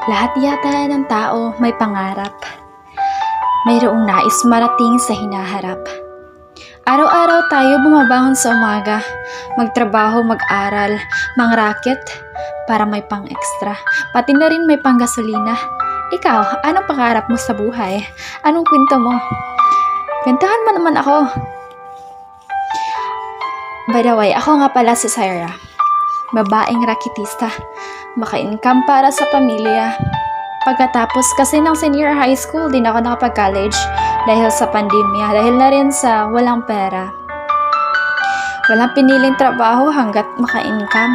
Lahat yata ng tao may pangarap. Mayroong nais marating sa hinaharap. Araw-araw tayo bumabangon sa umaga, magtrabaho, mag-aral, mangraket para may pang-extra. Pati na rin may pang-gasolina. Ikaw, anong pangarap mo sa buhay? Anong kwento mo? Kwentahan mo naman ako. By the way, ako nga pala si Syra. Babaeng raketista. Maka-income para sa pamilya. Pagkatapos kasi ng senior high school, din ako nakapag-college dahil sa pandemya, dahil na rin sa walang pera. Walang piniling trabaho hanggat maka-income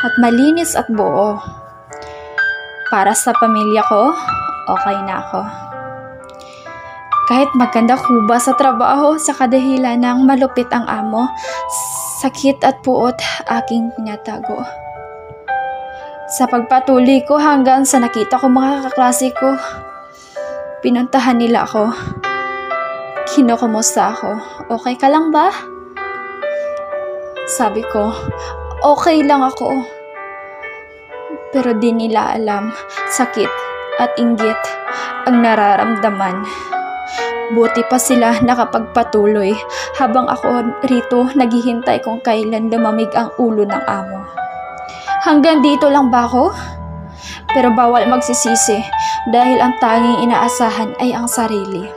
at malinis at buo. Para sa pamilya ko, okay na ako. Kahit maganda kuba sa trabaho sa kadahilan ng malupit ang amo, sakit at puot aking pinatago. Sa pagpatuloy ko hanggang sa nakita ko mga kaklase ko, pinuntahan nila ako. Kinukumusta ako. Okay ka lang ba? Sabi ko, okay lang ako. Pero di nila alam, sakit at inggit ang nararamdaman. Buti pa sila nakapagpatuloy habang ako rito naghihintay kung kailan lumamig ang ulo ng amo. Hanggang dito lang ba ako? Pero bawal magsisisi dahil ang tanging inaasahan ay ang sarili.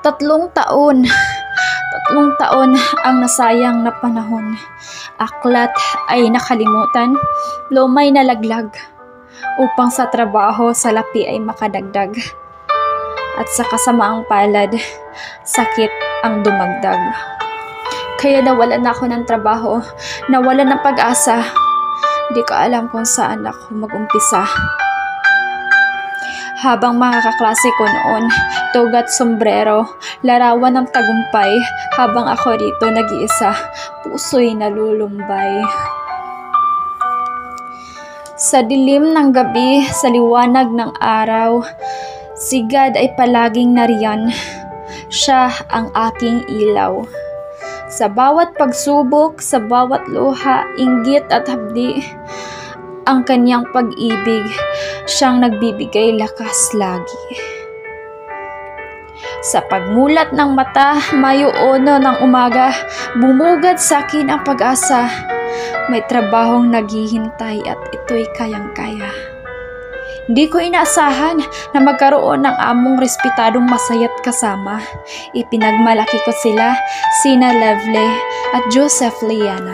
3 taon ang nasayang na panahon. Aklat ay nakalimutan, lumay na laglag, upang sa trabaho sa lapi ay makadagdag. At sa kasamaang palad, sakit ang dumagdag. Kaya nawalan ako ng trabaho, nawalan ng pag-asa. Di ko alam kung saan ako mag-umpisa. Habang mga kaklase ko noon, tugat sombrero, larawan ng tagumpay, habang ako rito nag-iisa, puso'y nalulumbay. Sa dilim ng gabi, sa liwanag ng araw, si God ay palaging nariyan. Siya ang aking ilaw. Sa bawat pagsubok, sa bawat luha, inggit at habdi, ang kanyang pag-ibig, siyang nagbibigay lakas lagi. Sa pagmulat ng mata, mayuono ng umaga, bumugad sa akin ang pag-asa. May trabahong naghihintay at ito'y kayang-kaya. Hindi ko inaasahan na magkaroon ng among respetadong masaya't kasama. Ipinagmalaki ko sila, sina Lovely at Joseph Liana.